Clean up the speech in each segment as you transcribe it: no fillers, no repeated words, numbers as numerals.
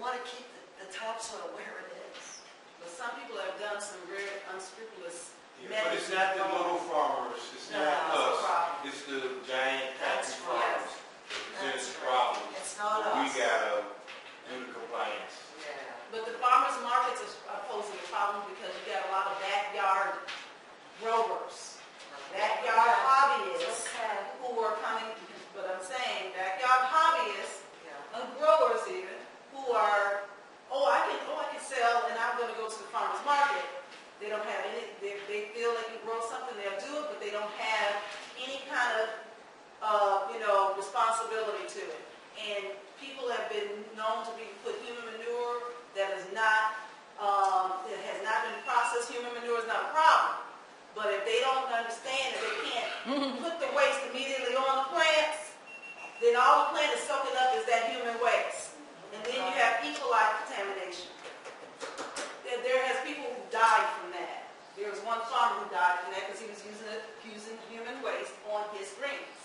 want to keep the topsoil where it is. But some people have done some very unscrupulous But it's not the little farmers, it's not us, it's the giant factory farmers. It's the problem. It's not us. We gotta do the compliance. Yeah. But the farmers markets are posing a problem because you got a lot of backyard growers, backyard hobbyists who are coming, but I'm saying backyard hobbyists, and growers even, who are, I can sell and I'm going to go to the farmers market. They don't have any, they feel they can grow something, they'll do it, but they don't have any kind of, responsibility to it. And people have been known to put human manure that is not, that has not been processed. Human manure is not a problem. But if they don't understand that they can't put the waste immediately on the plants, then all the plant is soaking up is that human waste. And then you have E. coli contamination. There has people who died from that. There was one farmer who died from that because he was using human waste on his greens.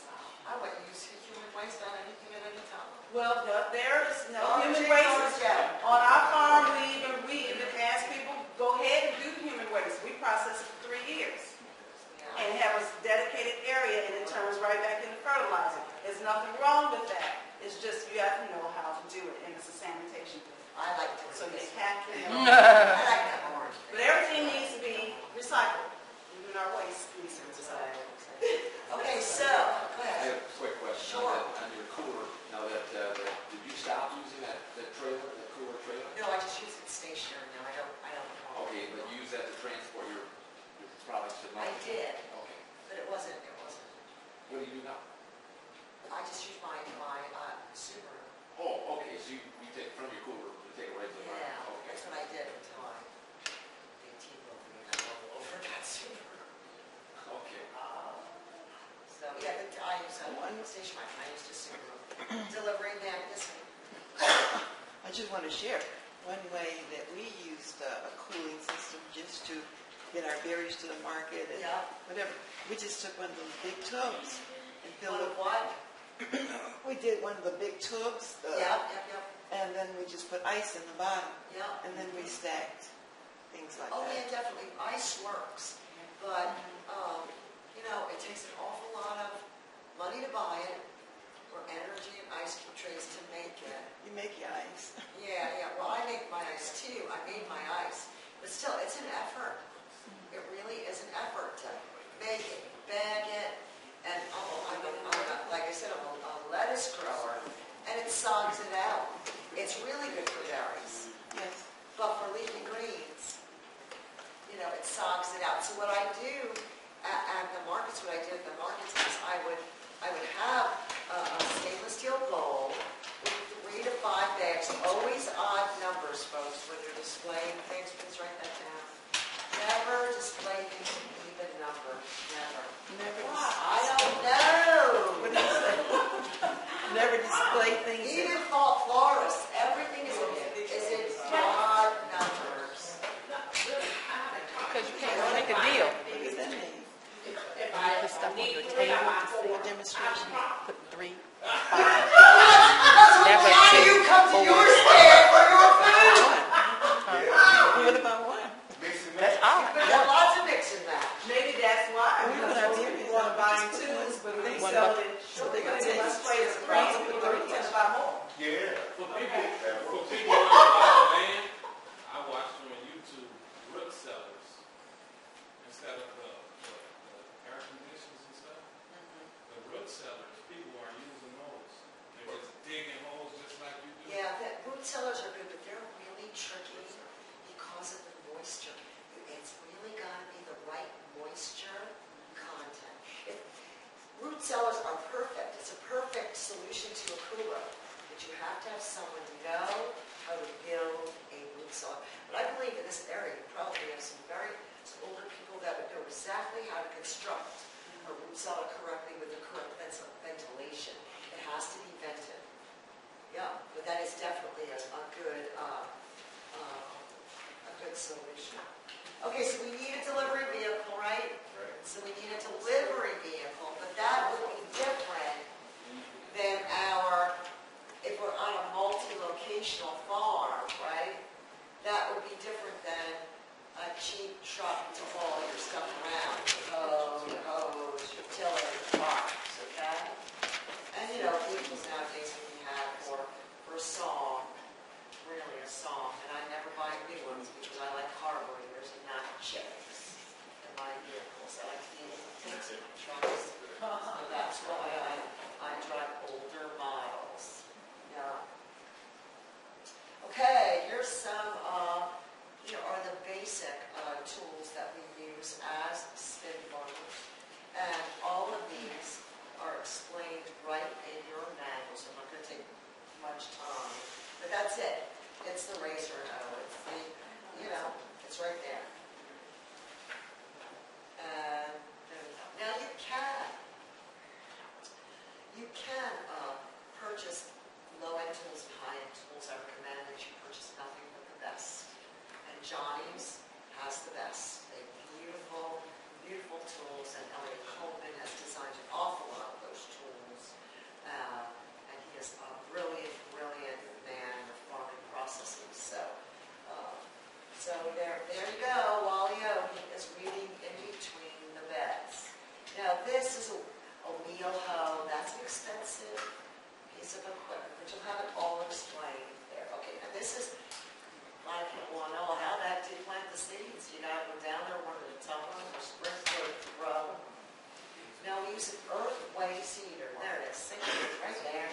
I wouldn't use human waste on anything at any time. Well, there is no human waste. On our farm, we even ask people, go ahead and do human waste. We process it for 3 years. And have a dedicated area, and it turns right back into fertilizer. There's nothing wrong with that. It's just you have to know how to do it, and it's a sanitation thing. I like to. So they have to know. I like that more. But everything needs to be recycled. Even our waste needs to be recycled. Okay, so, go I ahead. have a quick question. Sure. On your cooler, now did you stop using that trailer, that cooler trailer? No, I just use it stationary now. I don't. Okay, but you use that to transport your products to I market? did, Okay. but it wasn't. What do you do now? I just use my Subaru. Oh, okay, so you take from your cooler, you take it right to the market? Yeah, Okay. that's what I did until they T-Mobile me and I rolled over that Subaru. Okay. So, yeah, I use a station wagon. I used a Subaru. Delivering man, this one. I just want to share one way that we used a cooling system just to get our berries to the market and whatever. We just took one of those big tubs and filled it. What? We did one of the big tubs. Yep. And then we just put ice in the bottom. Yeah. And then we stacked things like Oh, that. yeah, definitely. Ice works. But, it takes an awful lot of money to buy it, or energy and ice cube trays to make it. You make your ice. Yeah. Well, I make my ice too. I made my ice. But still, it's an effort. It really is an effort to make it, bag it, and like I said, I'm a lettuce grower, and it sogs it out. It's really good for berries. Yes. But for leafy greens, it sogs it out. So what I do at the markets, is I would have a stainless steel bowl with 3 to 5 bags, always odd numbers, folks, when you're displaying things. Please write that down. Never display things in even numbers. Never. Why? I don't know. What do you say? Never display things. Even fall florists, everything is in odd numbers. Because you can't make a deal. What does that mean? You put stuff on your table for demonstration. Put 3, 5. Never Why do you come to your stand for your food? What about one? That's all. But there are lots of mix in that. Maybe that's why. We Because put our most berries people are on buying just twos, but when they One sell bucket. it, So they when got they must play as taste. crazy, people tend to buy more. Yeah. For people who are land, I watch them on YouTube, root sellers, instead of the air conditioners and stuff. The root sellers, people are using those. They're just digging holes just like you do. Yeah, the root cellars are good, but they're really tricky because of the moisture. It's really got to be the right moisture content. Root cellars are perfect. It's a perfect solution to a cooler. But you have to have someone know how to build a root cellar. But I believe in this area, you probably have some older people that would know exactly how to construct a root cellar correctly with the correct ventilation. It has to be vented. Yeah, but that is definitely a good solution. Okay, so we need a delivery vehicle, right? So we need a delivery vehicle, but that would be different than if we're on a multi-locational farm, truck to haul your stuff around, hose, utility, parts, okay? And you know, vehicles nowadays when you have for a song, really a song, and I never buy new ones because I like carburetors and not chips in my vehicles. I like to be able to fix it in trucks. So that's why I drive older models. Yeah. Okay, here's some, here are the basic tools that we use as spin farmers. And all of these are explained right in your manual, so I'm not going to take much time. But that's it. It's the razor and hoe. It's the, you know, it's right there. And there we go. Now you can purchase low-end tools and high-end tools. I recommend that you purchase nothing but the best. And Johnny's has the best. They have beautiful, beautiful tools, and Elliot Coleman has designed an awful lot of those tools. And he is a brilliant, brilliant man with farming processes. So there you go. Wally O is reading in between the beds. Now this is a wheel hoe. That's an expensive piece of equipment, but you'll have it all explained there. Okay, now this is, I want to know how that to plant the seeds. You got to go down there one at a time, or sprinkler row. Now we use an earthway seeder. There it is. See it right there.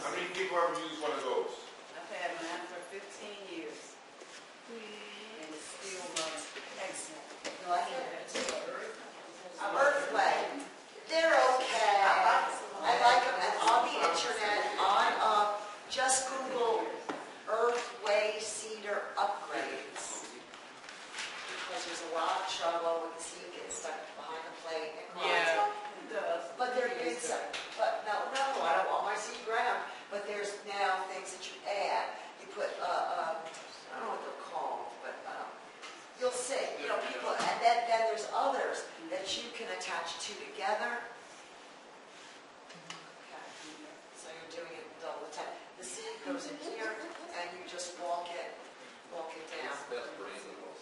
How many people ever use one of those? I've had mine for 15 years. And it's still runs excellent. No, I think it's earthway. They're okay. I like them. And on the internet, just Google earthway seeder upgrades. Because there's a lot of trouble with the seed getting stuck behind the plate and Yeah, it does. But there is some, but no, I don't want my seed ground. But there's now things that you add. You put, I don't know what they're called, but you'll see. You know, people, and then there's others that you can attach two together. Okay. So you're doing it double the time. The seed goes in here, and you just walk it down. Best brand of those.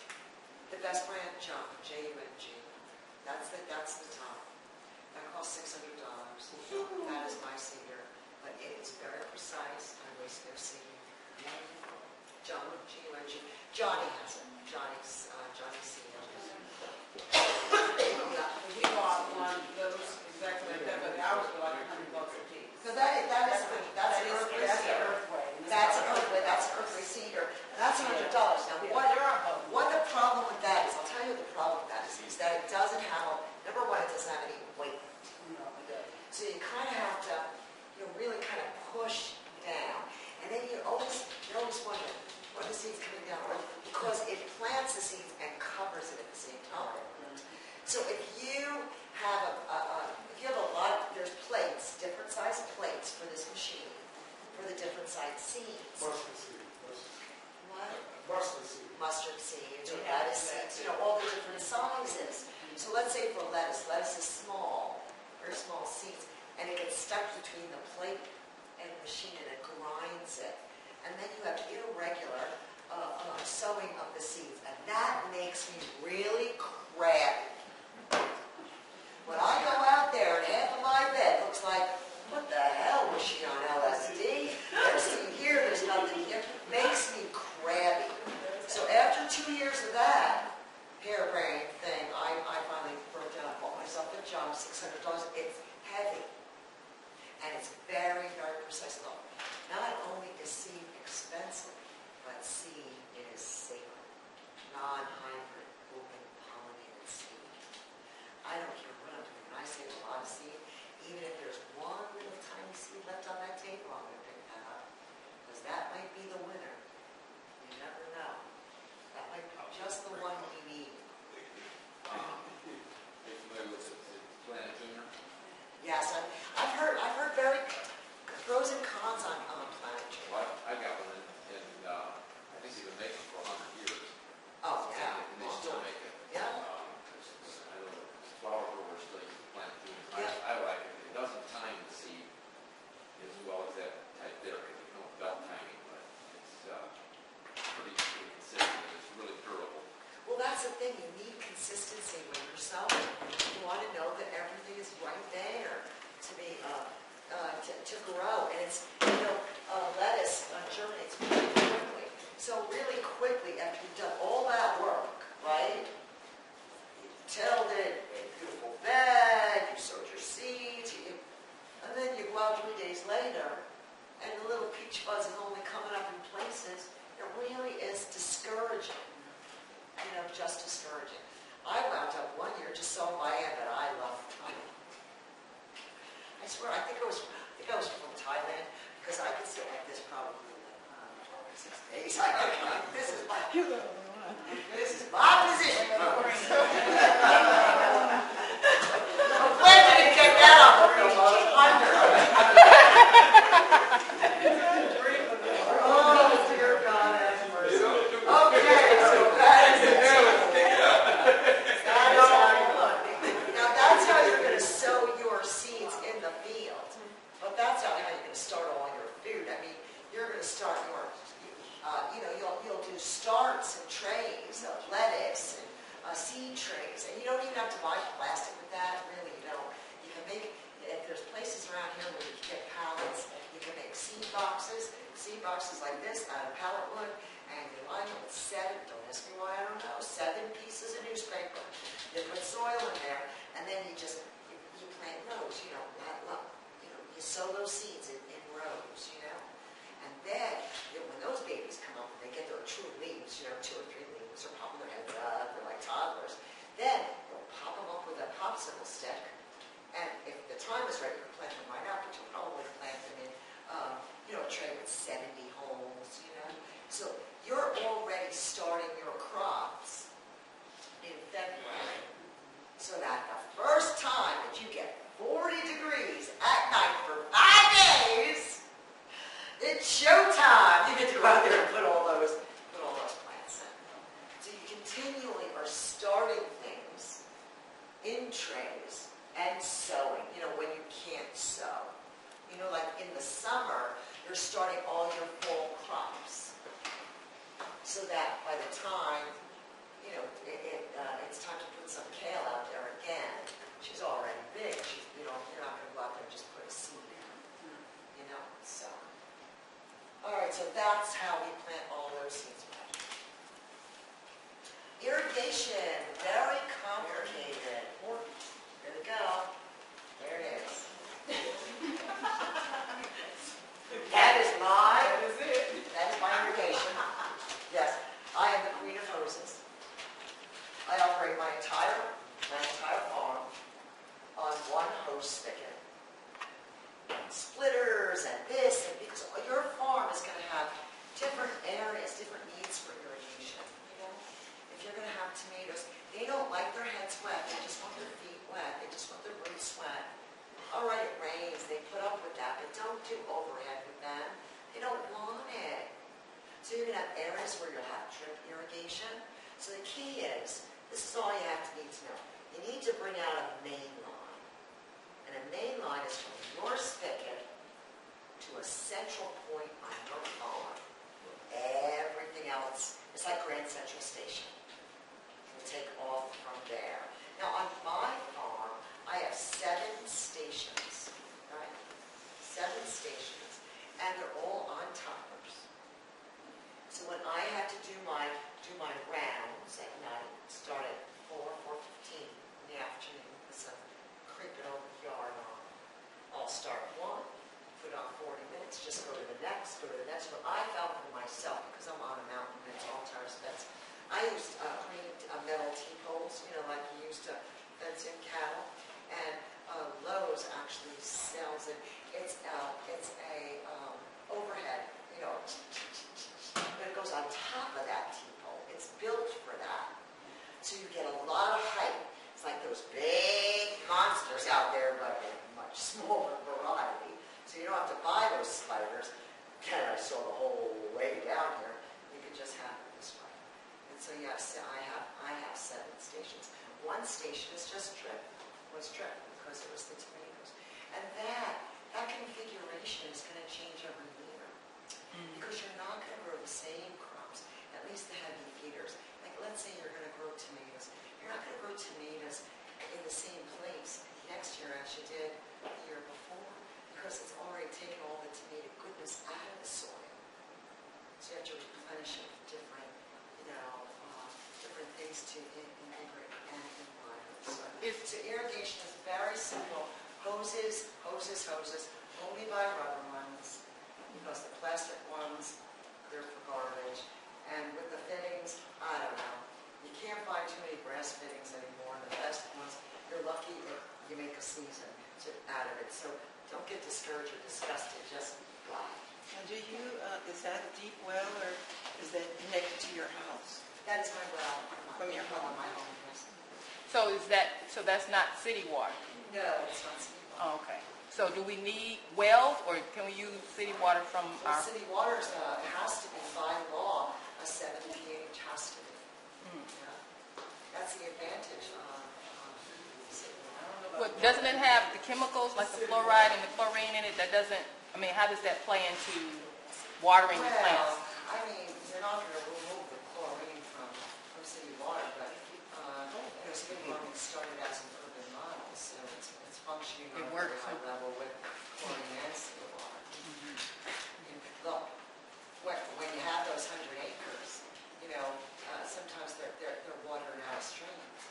The best brand, Jump, J-U-N-G. That's the top. That costs $600. That is my seeder, but it is very precise. I waste their seed. Jump, G-U-N-G. Johnny has it. Johnny's seeder. We bought one of those exactly like that, but ours were like $100 a piece. So that's an earthly seeder. That's an earthly seeder. And that's $100. Now, what the problem with that is, I'll tell you what the problem with that is that it doesn't have, number one, it doesn't have any weight. So you kind of have to, really kind of push down. And then you're always wondering, what are the seeds coming down? Because it plants the seeds and covers it at the same time. So if you have a lot, there's plates, different size plates for this machine, for the different size seeds. Mustard seed. What? Mustard seed. Mustard seeds or lettuce seeds, all the different sizes. So let's say for lettuce is small, very small seeds, and it gets stuck between the plate and the machine and it grinds it. And then you have irregular sowing of the seeds, and that makes me really crabby. When I go out there and half of my bed looks like, what the hell was she on LSD? There's nothing here, there's nothing here. Makes me crabby. So after 2 years of that harebrained thing, I finally broke down and bought myself a Jump, $600. It's heavy. And it's very, very precise. Not only thing. You need consistency with yourself. You want to know that everything is right there to be to grow. And it's, lettuce germinates really quickly. So really quickly, after you've done all that work, right? You tilled it in a beautiful bed, you sowed your seeds, and then you go out 3 days later, and the little peach fuzz is only coming up in places. It really is discouraging. Just discouraging. I wound up one year just sowing my aunt that I love. I swear, I think I was from Thailand, because I could sit like this probably 6 days. This is my position, folks. I'm glad you didn't get that up real low. Oh, dear God, have mercy. Okay, so that is it. Now that's how you're going to sow your seeds in the field. But that's not how you're going to start all your food. I mean, you're going to start your, you'll do starts and trays of lettuce and seed trays. And you don't even have to buy plastic with that, really, you don't. You can make, if there's places around here where you can get pallets, you can make seed boxes like this out of pallet wood, and you line them with 7, don't ask me why, I don't know, 7 pieces of newspaper. You put soil in there, and then you plant rows, you sow those seeds in rows, And then, when those babies come up, and they get their true leaves, 2 or 3 leaves, or popping their heads up, they're like toddlers, then you'll pop them up with a popsicle stick, and if the time is right, you can plant them right out, but you'll probably plant them in, a tray with 70 holes, So you're already starting your crops in February, so that the first time that you get 40 degrees at night for 5 days, it's showtime. You get to go out there and put all those plants in. So you continually are starting things in trays and sowing, when you can't sow. Like in the summer, you're starting all your fall crops. So that by the time, it's time to put some kale out there again, she's already big. You're not going to go out there and just put a seed in, so. All right, so that's how we plant all those seeds. Irrigation, very complicated. Here we go. There it is. That is my irrigation. Yes, I am the queen of hoses. I operate my entire farm on one hose spigot. Splitters and this, and because your farm is going to have different areas, different needs for irrigation. If you're going to have tomatoes, they don't like their heads wet. They just want their feet wet. They just want their roots wet. All right, it rains. They put up with that, but don't do overhead with them. They don't want it. So you're going to have areas where you'll have drip irrigation. So the key is, this is all you have to need to know. You need to bring out a main line. And a main line is from your spigot to a central point on your farm. Everything else is like Grand Central Station. We'll take off from there. Now on my farm, I have 7 stations, right? 7 stations, and they're all on toppers. So when I have to do my rounds at night, start at 4:15 in the afternoon, because I'm creeping over the yard on. I'll start one, put on 40 minutes, just go to the next, But I found for myself, because I'm on a mountain and it's all tire fence, I used green metal T-poles, like you used to fence in cattle. And Lowe's actually sells it. It's a overhead, but it goes on top of that T-pole. It's built for that. So you get a lot of height. It's like those big monsters out there, but in a much smaller variety. So you don't have to buy those spiders. And I saw the whole way down here. You can just have it this way. And so yes, I have 7 stations. One station is just drip. Was drip because it was the tomatoes. And that configuration is going to change every year. Because you're not going to grow the same crops, at least the heavy feeders. Like let's say you're going to grow tomatoes did the year before, because it's already taken all the tomato goodness out of the soil. So you have to replenish it with different, different things to integrate and environment. So irrigation is very simple. Hoses, only buy rubber ones, because the plastic ones, they're for garbage. And with the fittings, I don't know. You can't find too many brass fittings anymore. The plastic ones, you're lucky if you make a season out of it. So don't get discouraged or disgusted, just buy. Now, is that a deep well, or is that connected to your house? That is my well. From your home. My home, yes. So that's not city water? No, it's not city water. Oh, okay. So do we need wells, or can we use city water from Well, our? city water has to be by law, a 70 pH has to be. Yeah. That's the advantage of city water. But doesn't it have the chemicals like the fluoride and the chlorine in it? How does that play into watering the plants? I mean, you're not going to remove the chlorine from city water, but city water started as an urban model, so it's functioning on a very high level with chlorine and city water. And look, when you have those 100 acres, sometimes they're watering out of streams.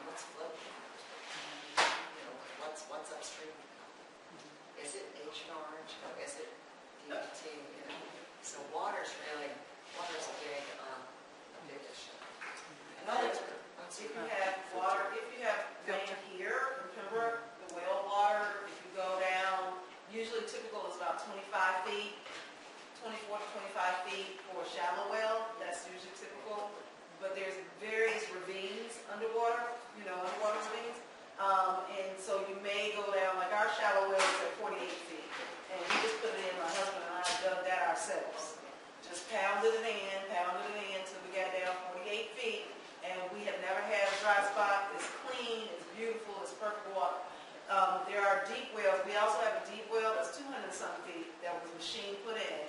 What's floating? What's upstream? Is it Agent Orange? Or is it DET? So water's a big issue. Another, If you have water, if you have rain here, remember the well water, if you go down, usually typical is about 25 feet, 24 to 25 feet for a shallow well, that's usually typical. But there's various ravines underwater, underwater ravines. And so you may go down, like our shallow well is at 48 feet. And we just put it in, my husband and I dug that ourselves. Just pounded it in till we got down 48 feet. And we have never had a dry spot. It's clean, it's beautiful, it's perfect water. There are deep wells. We also have a deep well that's 200 and some feet that was machine put in.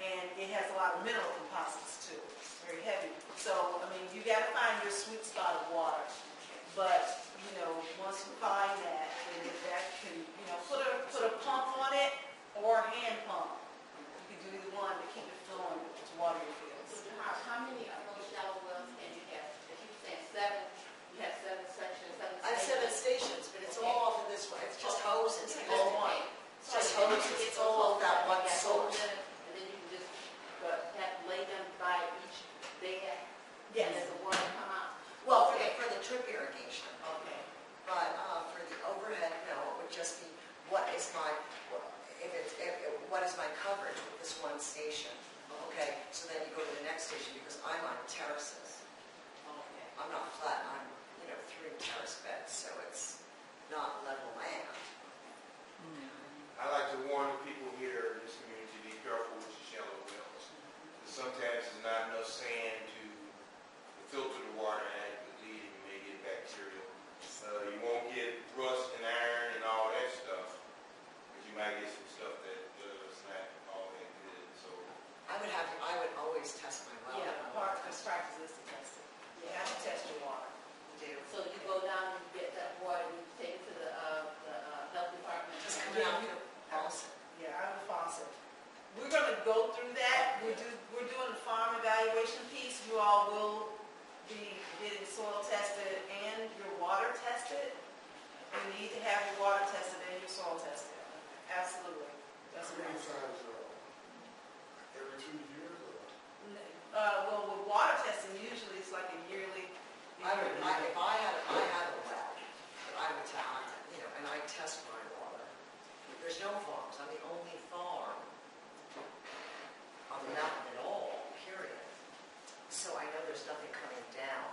And it has a lot of mineral composites too. It's very heavy. So, you got to find your sweet spot of water. But, once you find that, then that can, put a pump on it or a hand pump. You can do either one to keep it flowing to water your fields. How many of those shallow wells can you have? If you say 7, you have 7 sections, 7 I have 7 stations, but it's all off of this one. It's just hoses. It's all one. It's just hoses. It's all off that one source. And then you can just lay them by each bed. Yes. And then the water come out. Well, for the drip irrigation. Okay. But for the overhead, no, it would just be what is my coverage with this one station. Okay, so then you go to the next station because I'm on terraces. Okay. I'm not flat. I'm 3 terrace beds, so it's not level land. I like to warn the people here in this community to be careful with your shallow wells. Because sometimes there's not enough sand to filter the water adequately, and you may get bacterial. You won't get rust and iron and all that stuff, but you might get some stuff that is not all that good. So I would always test my well. Yeah, part of this practice is to test it. You have to test your water. So you go down and get that water, you take it to the health department. Just come out here, faucet. Yeah, I'm a faucet. We're going to go through that. We're doing the farm evaluation piece. You all will be getting soil tested and your water tested. You need to have your water tested and your soil tested. Absolutely. That's what I'm saying. Every 2 years? Well, with water testing, usually it's like a yearly. If I had a well, I would tell, and I test my water. There's no farms. I'm the only farm on the mountain at all, period. So I know there's nothing coming down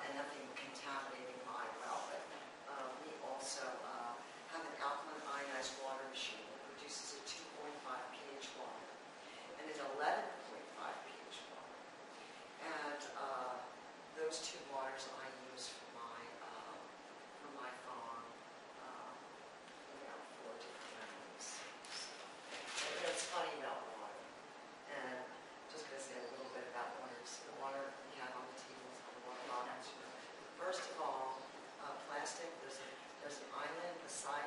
and nothing contaminating my well. But we also have an alkaline ionized water machine that produces a 2.5 pH water and an 11.5 pH water. And those 2 waters I use for my farm, for different animals. So, it's funny about water. And just going to say a little bit about water. So the water we have on the tables, on the water bottles. First of all, plastic. There's an island beside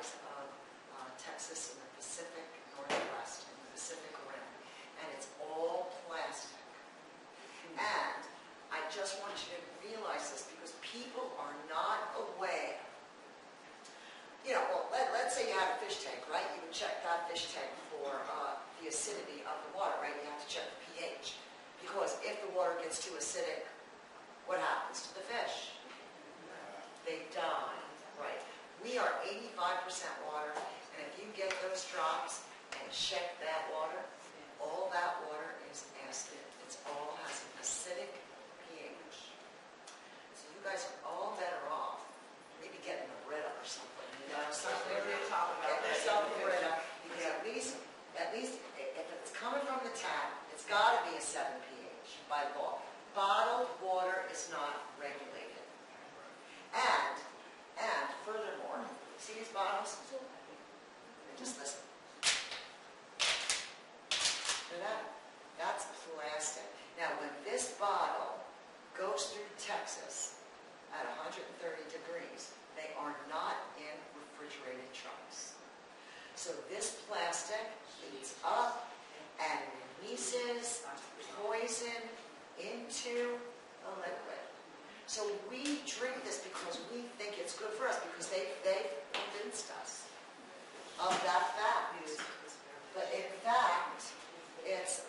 by law. Bottled water is not regulated. And furthermore, see these bottles? Just listen. Hear that? That's plastic. Now, when this bottle goes through Texas at 130 degrees, they are not in refrigerated trunks. So this plastic heats up and releases poison into the liquid. So we drink this because we think it's good for us, because they convinced us of that fact. But in fact, it's